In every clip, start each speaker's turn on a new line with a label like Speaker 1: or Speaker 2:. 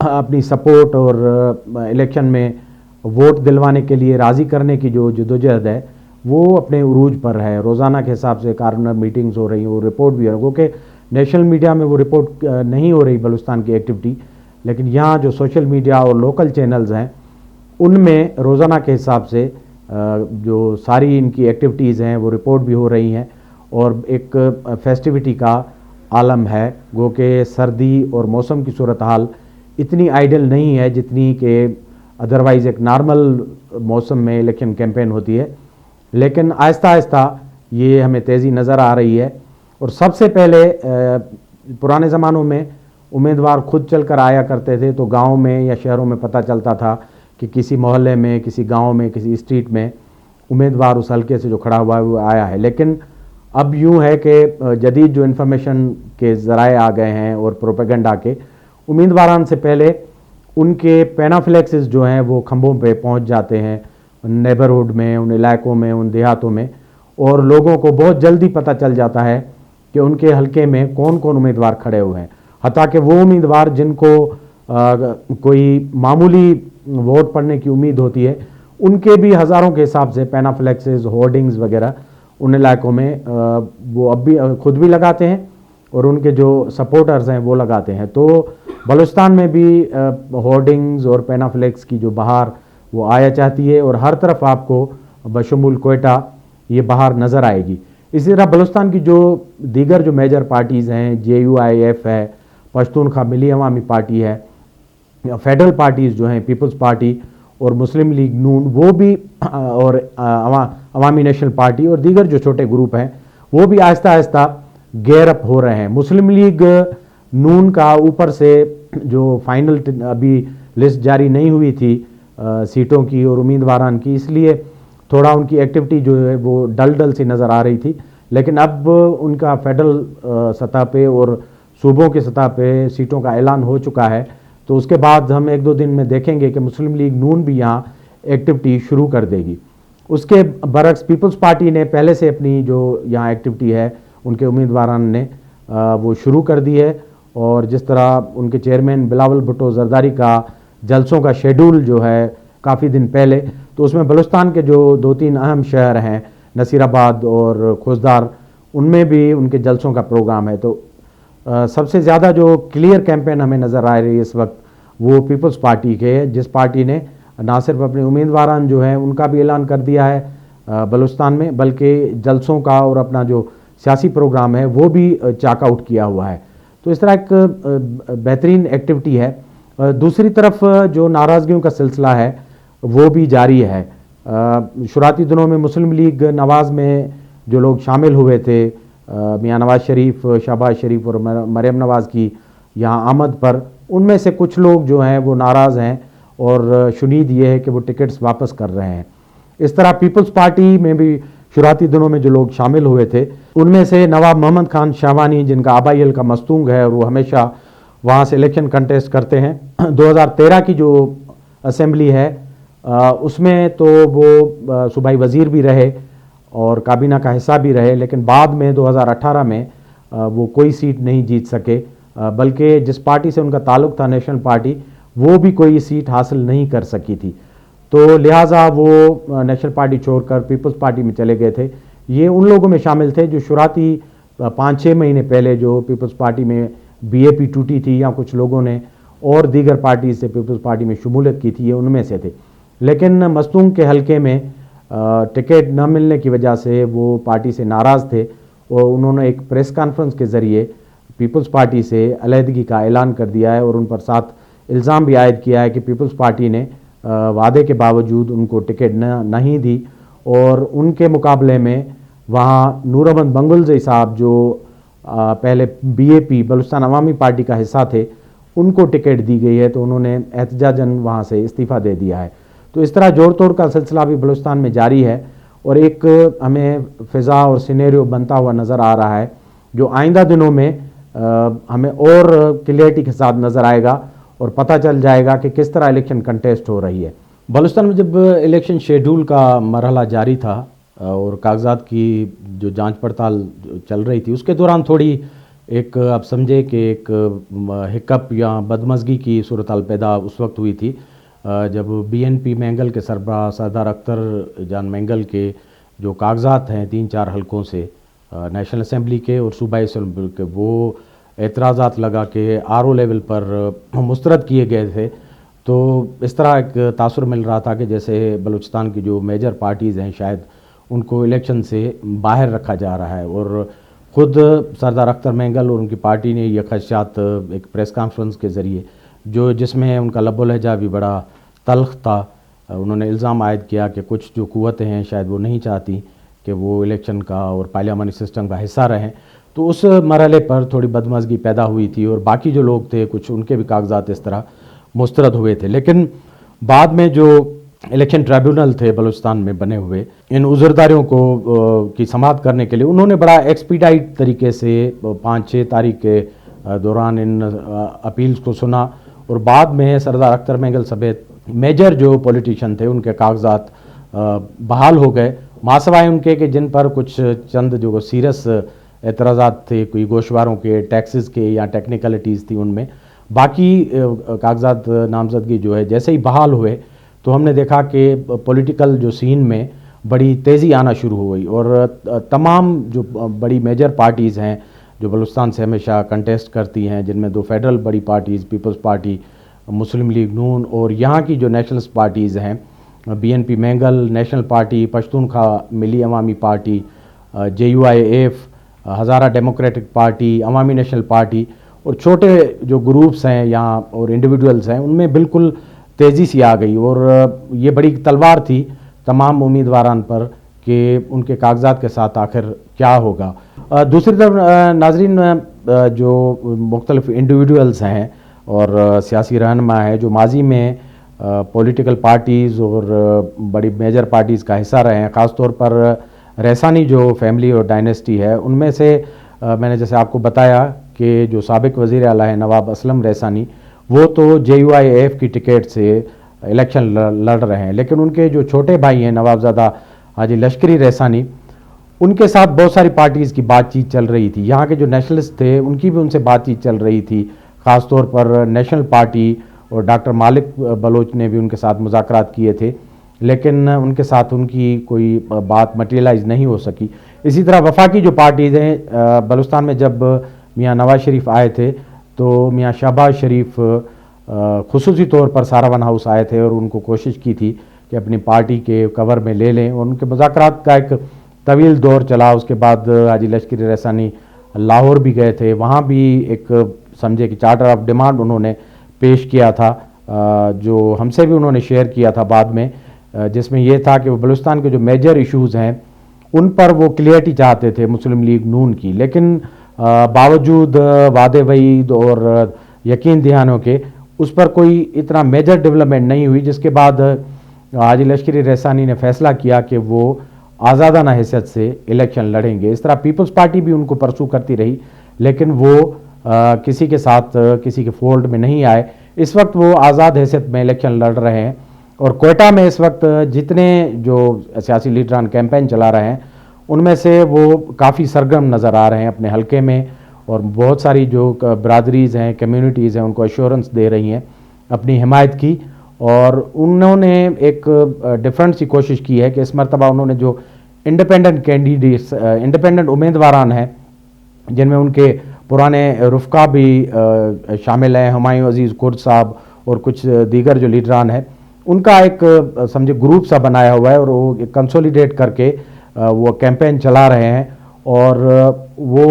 Speaker 1: اپنی سپورٹ اور الیکشن میں ووٹ دلوانے کے لیے راضی کرنے کی جو جدوجہد ہے وہ اپنے عروج پر ہے. روزانہ کے حساب سے کارنر میٹنگز ہو رہی ہیں, وہ رپورٹ بھی ہو کیونکہ نیشنل میڈیا میں وہ رپورٹ نہیں ہو رہی بلوچستان کی ایکٹیویٹی, لیکن یہاں جو سوشل میڈیا اور لوکل چینلز ہیں ان میں روزانہ کے حساب سے جو ساری ان کی ایکٹیویٹیز ہیں وہ رپورٹ بھی ہو رہی ہیں, اور ایک فیسٹیوٹی کا عالم ہے. گو کہ سردی اور موسم کی صورتحال اتنی آئیڈل نہیں ہے جتنی کہ ادروائز ایک نارمل موسم میں الیکشن کیمپین ہوتی ہے, لیکن آہستہ آہستہ یہ ہمیں تیزی نظر آ رہی ہے. اور سب سے پہلے پرانے زمانوں میں امیدوار خود چل کر آیا کرتے تھے, تو گاؤں میں یا شہروں میں پتہ چلتا تھا کہ کسی محلے میں, کسی گاؤں میں, کسی اسٹریٹ میں امیدوار اس حلقے سے جو کھڑا ہوا ہے وہ آیا ہے. لیکن اب یوں ہے کہ جدید جو انفارمیشن کے ذرائع آ گئے ہیں اور پروپیگنڈا کے, امیدواران سے پہلے ان کے پینافلیکسز جو ہیں وہ کھمبوں پہ پہنچ جاتے ہیں نیبرہڈ میں, ان علاقوں میں, ان دیہاتوں میں, اور لوگوں کو بہت جلدی پتہ چل جاتا ہے کہ ان کے حلقے میں کون کون امیدوار کھڑے ہوئے ہیں. حتیٰ کہ وہ امیدوار جن کو کوئی معمولی ووٹ پڑنے کی امید ہوتی ہے ان کے بھی ہزاروں کے حساب سے پینافلیکسز, ہورڈنگز وغیرہ ان علاقوں میں وہ اب بھی خود بھی لگاتے ہیں اور ان کے جو سپورٹرز ہیں وہ لگاتے ہیں. تو بلوچستان میں بھی ہورڈنگز اور پینافلیکس کی جو بہار وہ آیا چاہتی ہے, اور ہر طرف آپ کو بشمول کوئٹہ یہ بہار نظر آئے گی. اسی طرح بلوچستان کی جو دیگر جو میجر پارٹیز ہیں, JUIF ہے, پشتونخوا ملی عوامی پارٹی ہے, فیڈرل پارٹیز جو ہیں پیپلز پارٹی اور مسلم لیگ نون, وہ بھی اور عوامی نیشنل پارٹی اور دیگر جو چھوٹے گروپ ہیں وہ بھی آہستہ آہستہ گیئر اپ ہو رہے ہیں. مسلم لیگ نون کا اوپر سے جو فائنل ابھی لسٹ جاری نہیں ہوئی تھی سیٹوں کی اور امیدواران کی, اس لیے تھوڑا ان کی ایکٹیویٹی جو ہے وہ ڈل سی نظر آ رہی تھی, لیکن اب ان کا فیڈرل سطح پہ اور صوبوں کی سطح پہ سیٹوں کا اعلان ہو چکا ہے. تو اس کے بعد ہم ایک دو دن میں دیکھیں گے کہ مسلم لیگ نون بھی یہاں ایکٹیویٹی شروع کر دے گی. اس کے برعکس پیپلز پارٹی نے پہلے سے اپنی جو یہاں ایکٹیویٹی ہے ان کے امیدواران نے وہ شروع کر دی ہے, اور جس طرح ان کے چیئرمین بلاول بھٹو زرداری کا جلسوں کا شیڈول جو ہے کافی دن پہلے, تو اس میں بلوچستان کے جو 2-3 اہم شہر ہیں نصیر آباد اور کھوزدار, ان میں بھی ان کے جلسوں کا پروگرام ہے. تو سب سے زیادہ جو کلیئر کیمپین ہمیں نظر آ رہی ہے اس وقت وہ پیپلز پارٹی کے, جس پارٹی نے نہ صرف اپنے امیدواران جو ہیں ان کا بھی اعلان کر دیا ہے بلوچستان میں, بلکہ جلسوں کا اور اپنا جو سیاسی پروگرام ہے وہ بھی چاک آؤٹ کیا ہوا ہے. تو اس طرح ایک بہترین ایکٹیویٹی ہے. دوسری طرف جو ناراضگیوں کا سلسلہ ہے وہ بھی جاری ہے. شروعاتی دنوں میں مسلم لیگ نواز میں جو لوگ شامل ہوئے تھے, میاں نواز شریف, شہباز شریف اور مریم نواز کی یہاں آمد پر, ان میں سے کچھ لوگ جو ہیں وہ ناراض ہیں, اور شنید یہ ہے کہ وہ ٹکٹس واپس کر رہے ہیں. اس طرح پیپلز پارٹی میں بھی شروعاتی دنوں میں جو لوگ شامل ہوئے تھے ان میں سے نواب محمد خان شاہوانی, جن کا آبائی حلقہ مستونگ ہے اور وہ ہمیشہ وہاں سے الیکشن کنٹیسٹ کرتے ہیں, 2013 کی جو اسمبلی ہے اس میں تو وہ صوبائی وزیر بھی رہے اور کابینہ کا حصہ بھی رہے, لیکن بعد میں 2018 میں وہ کوئی سیٹ نہیں جیت سکے, بلکہ جس پارٹی سے ان کا تعلق تھا نیشنل پارٹی, وہ بھی کوئی سیٹ حاصل نہیں کر سکی تھی. تو لہٰذا وہ نیشنل پارٹی چھوڑ کر پیپلز پارٹی میں چلے گئے تھے. یہ ان لوگوں میں شامل تھے جو شروعاتی 5-6 مہینے پہلے جو پیپلز پارٹی میں BAP ٹوٹی تھی یا کچھ لوگوں نے اور دیگر پارٹیز سے پیپلز پارٹی میں شمولیت کی تھی, یہ ان میں سے تھے. لیکن مستونگ کے حلقے میں ٹکٹ نہ ملنے کی وجہ سے وہ پارٹی سے ناراض تھے, اور انہوں نے ایک پریس کانفرنس کے ذریعے پیپلز پارٹی سے علیحدگی کا اعلان کر دیا ہے, اور ان پر ساتھ الزام بھی عائد کیا ہے کہ پیپلز پارٹی نے وعدے کے باوجود ان کو ٹکٹ نہیں دی, اور ان کے مقابلے میں وہاں نور احمد بنگلزئی صاحب جو پہلے BAP بلوچستان عوامی پارٹی کا حصہ تھے ان کو ٹکٹ دی گئی ہے, تو انہوں نے احتجاجاً وہاں سے استعفیٰ دے دیا ہے. تو اس طرح جوڑ توڑ کا سلسلہ بھی بلوچستان میں جاری ہے, اور ایک ہمیں فضا اور سینیریو بنتا ہوا نظر آ رہا ہے جو آئندہ دنوں میں ہمیں اور کلیئرٹی کے ساتھ نظر آئے گا اور پتہ چل جائے گا کہ کس طرح الیکشن کنٹیسٹ ہو رہی ہے. بلوچستان میں جب الیکشن شیڈول کا مرحلہ جاری تھا اور کاغذات کی جو جانچ پڑتال چل رہی تھی, اس کے دوران تھوڑی ایک آپ سمجھے کہ ایک ہکپ یا بدمزگی کی صورتحال پیدا اس وقت ہوئی تھی جب بی این پی مینگل کے سربراہ سردار اختر جان مینگل کے جو کاغذات ہیں 3-4 حلقوں سے نیشنل اسمبلی کے اور صوبائی اسمبلی کے، وہ اعتراضات لگا کے آر او لیول پر مسترد کیے گئے تھے، تو اس طرح ایک تاثر مل رہا تھا کہ جیسے بلوچستان کی جو میجر پارٹیز ہیں شاید ان کو الیکشن سے باہر رکھا جا رہا ہے، اور خود سردار اختر مینگل اور ان کی پارٹی نے یہ خدشات ایک پریس کانفرنس کے ذریعے جس میں ان کا لب و لہجہ بھی بڑا تلخ تھا، انہوں نے الزام عائد کیا کہ کچھ جو قوتیں ہیں شاید وہ نہیں چاہتی کہ وہ الیکشن کا اور پارلیمانی سسٹم کا حصہ رہیں، تو اس مرحلے پر تھوڑی بدمزگی پیدا ہوئی تھی اور باقی جو لوگ تھے کچھ ان کے بھی کاغذات اس طرح مسترد ہوئے تھے۔ لیکن بعد میں جو الیکشن ٹریبیونل تھے بلوچستان میں بنے ہوئے، ان عذرداریوں کو کی سماعت کرنے کے لیے انہوں نے بڑا ایکسپیڈائٹ طریقے سے 5-6 تاریخ کے دوران ان اپیلز کو سنا، اور بعد میں سردار اختر مینگل سمیت میجر جو پولیٹیشین تھے ان کے کاغذات بحال ہو گئے، ماسوائے ان کے کہ جن پر کچھ چند جو سیریس اعتراضات تھے، کوئی گوشواروں کے، ٹیکسز کے یا ٹیکنیکلٹیز تھی ان میں، باقی کاغذات نامزدگی جو ہے جیسے ہی بحال ہوئے تو ہم نے دیکھا کہ پولیٹیکل جو سین میں بڑی تیزی آنا شروع ہو گئی، اور تمام جو بڑی میجر پارٹیز ہیں جو بلوچستان سے ہمیشہ کنٹیسٹ کرتی ہیں، جن میں 2 فیڈرل بڑی parties peoples party, Muslim League نون، اور یہاں کی جو نیشنلسٹ پارٹیز ہیں B N P Mengal national party, Pashtunkhwa Milli Awami party, J U I F, Hazara democratic party, Awami national party, اور چھوٹے جو گروپس ہیں یہاں اور انڈیویجولز ہیں ان میں بالکل تیزی سی آ گئی، اور یہ بڑی تلوار تھی تمام امیدواران پر کہ ان کے کاغذات کے ساتھ آخر کیا ہوگا۔ دوسری طرف ناظرین، جو مختلف انڈیویجولز ہیں اور سیاسی رہنما ہیں جو ماضی میں پولیٹیکل پارٹیز اور بڑی میجر پارٹیز کا حصہ رہے ہیں، خاص طور پر ریسانی جو فیملی اور ڈائنیسٹی ہے، ان میں سے میں نے جیسے آپ کو بتایا کہ جو سابق وزیر اعلیٰ ہیں نواب اسلم ریسانی، وہ تو جے یو آئی ایف کی ٹکٹ سے الیکشن لڑ رہے ہیں، لیکن ان کے جو چھوٹے بھائی ہیں نوابزادہ حاجی لشکری ریسانی، ان کے ساتھ بہت ساری پارٹیز کی بات چیت چل رہی تھی، یہاں کے جو نیشنلسٹ تھے ان کی بھی ان سے بات چیت چل رہی تھی، خاص طور پر نیشنل پارٹی اور ڈاکٹر مالک بلوچ نے بھی ان کے ساتھ مذاکرات کیے تھے، لیکن ان کے ساتھ ان کی کوئی بات مٹیریلائز نہیں ہو سکی۔ اسی طرح وفاقی جو پارٹیز ہیں، بلوچستان میں جب میاں نواز شریف آئے تھے تو میاں شہباز شریف خصوصی طور پر ساراون ہاؤس آئے تھے اور ان کو کوشش کی تھی کہ اپنی پارٹی کے کور میں لے لیں، اور ان کے مذاکرات کا ایک طویل دور چلا۔ اس کے بعد حاجی لشکری ریسانی لاہور بھی گئے تھے، وہاں بھی ایک سمجھے کہ چارٹر آف ڈیمانڈ انہوں نے پیش کیا تھا، جو ہم سے بھی انہوں نے شیئر کیا تھا بعد میں، جس میں یہ تھا کہ وہ بلوچستان کے جو میجر ایشوز ہیں ان پر وہ کلیئرٹی چاہتے تھے مسلم لیگ نون کی، لیکن باوجود وعدے وعید اور یقین دہانوں کے اس پر کوئی اتنا میجر ڈیولپمنٹ نہیں ہوئی، جس کے بعد حاجی لشکری ریسانی نے فیصلہ کیا کہ وہ آزادانہ حیثیت سے الیکشن لڑیں گے۔ اس طرح پیپلز پارٹی بھی ان کو پرسو کرتی رہی، لیکن وہ کسی کے ساتھ کسی کے فولڈ میں نہیں آئے۔ اس وقت وہ آزاد حیثیت میں الیکشن لڑ رہے ہیں، اور کوئٹہ میں اس وقت جتنے جو سیاسی لیڈران کیمپین چلا رہے ہیں ان میں سے وہ کافی سرگرم نظر آ رہے ہیں اپنے حلقے میں، اور بہت ساری جو برادریز ہیں، کمیونٹیز ہیں، ان کو ایشورنس دے رہی ہیں اپنی حمایت کی، اور انہوں نے ایک ڈیفرنٹ سی کوشش کی ہے کہ اس مرتبہ انہوں نے جو انڈیپینڈنٹ کینڈیڈیٹس، انڈیپینڈنٹ امیدواران ہیں جن میں ان کے پرانے رفقا بھی شامل ہیں، ہمایوں عزیز کرد صاحب اور کچھ دیگر جو لیڈران ہیں، ان کا ایک سمجھے گروپ سا بنایا ہوا ہے، اور وہ کنسولیڈیٹ کر کے وہ کیمپین چلا رہے ہیں، اور وہ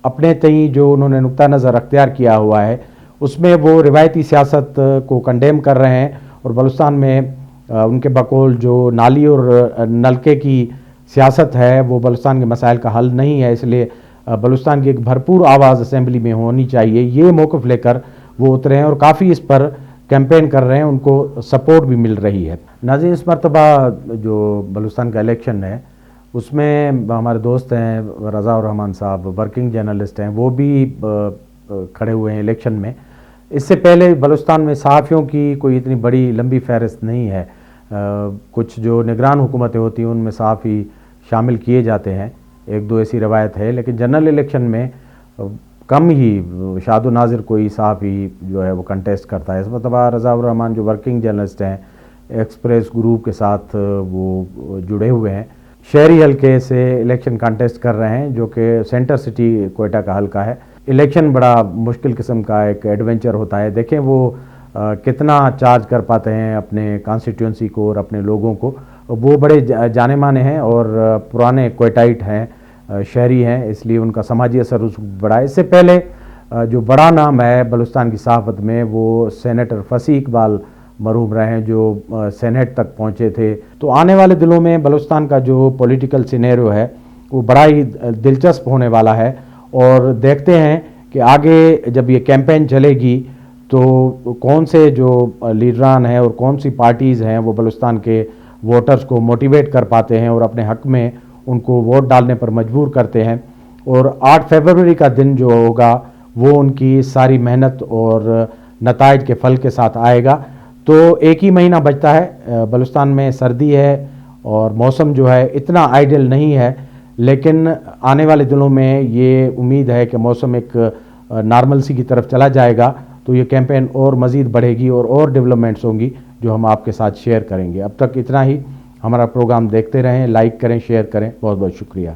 Speaker 1: اپنے تئیں جو انہوں نے نقطہ نظر اختیار کیا ہوا ہے اس میں وہ روایتی سیاست کو کنڈیم کر رہے ہیں، اور بلوچستان میں ان کے بقول جو نالی اور نلکے کی سیاست ہے وہ بلوچستان کے مسائل کا حل نہیں ہے، اس لیے بلوچستان کی ایک بھرپور آواز اسمبلی میں ہونی چاہیے، یہ موقف لے کر وہ اترے ہیں اور کافی اس پر کیمپین کر رہے ہیں، ان کو سپورٹ بھی مل رہی ہے۔ ناظرین، اس مرتبہ جو بلوچستان کا الیکشن ہے اس میں ہمارے دوست ہیں رضا الرحمان صاحب، ورکنگ جرنلسٹ ہیں، وہ بھی کھڑے ہوئے ہیں الیکشن میں۔ اس سے پہلے بلوچستان میں صحافیوں کی کوئی اتنی بڑی لمبی فہرست نہیں ہے، کچھ جو نگران حکومتیں ہوتی ہیں ان میں صحافی شامل کیے جاتے ہیں، 1-2 ایسی روایت ہے، لیکن جنرل الیکشن میں کم ہی شاد و ناظر کوئی صاحب ہی جو ہے وہ کنٹیسٹ کرتا ہے. اس مرتبہ رضا الرحمان جو ورکنگ جرنلسٹ ہیں ایکسپریس گروپ کے ساتھ وہ جڑے ہوئے ہیں, شہری حلقے سے الیکشن کنٹیسٹ کر رہے ہیں جو کہ سینٹر سٹی کوئٹہ کا حلقہ ہے. الیکشن بڑا مشکل قسم کا ایک ایڈونچر ہوتا ہے. دیکھیں وہ کتنا چارج کر پاتے ہیں اپنے کانسٹیٹوئنسی کو اور اپنے لوگوں کو. وہ بڑے جانے مانے ہیں اور پرانے کوئٹائٹ ہیں, شہری ہیں, اس لیے ان کا سماجی اثر رسوخ بڑا ہے. اس سے پہلے جو بڑا نام ہے بلوچستان کی صحافت میں وہ سینیٹر فصیح اقبال مرحوم رہے ہیں جو سینیٹ تک پہنچے تھے. تو آنے والے دنوں میں بلوچستان کا جو پولیٹیکل سینیریو ہے وہ بڑا ہی دلچسپ ہونے والا ہے, اور دیکھتے ہیں کہ آگے جب یہ کیمپین چلے گی تو کون سے جو لیڈران ہیں اور کون سی پارٹیز ہیں وہ بلوچستان کے ووٹرز کو موٹیویٹ کر پاتے ہیں اور اپنے حق میں ان کو ووٹ ڈالنے پر مجبور کرتے ہیں. اور 8 فروری کا دن جو ہوگا وہ ان کی ساری محنت اور نتائج کے پھل کے ساتھ آئے گا. تو ایک ہی مہینہ بچتا ہے, بلوچستان میں سردی ہے اور موسم جو ہے اتنا آئیڈل نہیں ہے, لیکن آنے والے دنوں میں یہ امید ہے کہ موسم ایک نارملسی کی طرف چلا جائے گا تو یہ کیمپین اور مزید بڑھے گی اور ڈیولپمنٹس ہوں گی جو ہم آپ کے ساتھ شیئر کریں گے. اب تک اتنا ہی. ہمارا پروگرام دیکھتے رہیں, لائک کریں, شیئر کریں. بہت بہت شکریہ.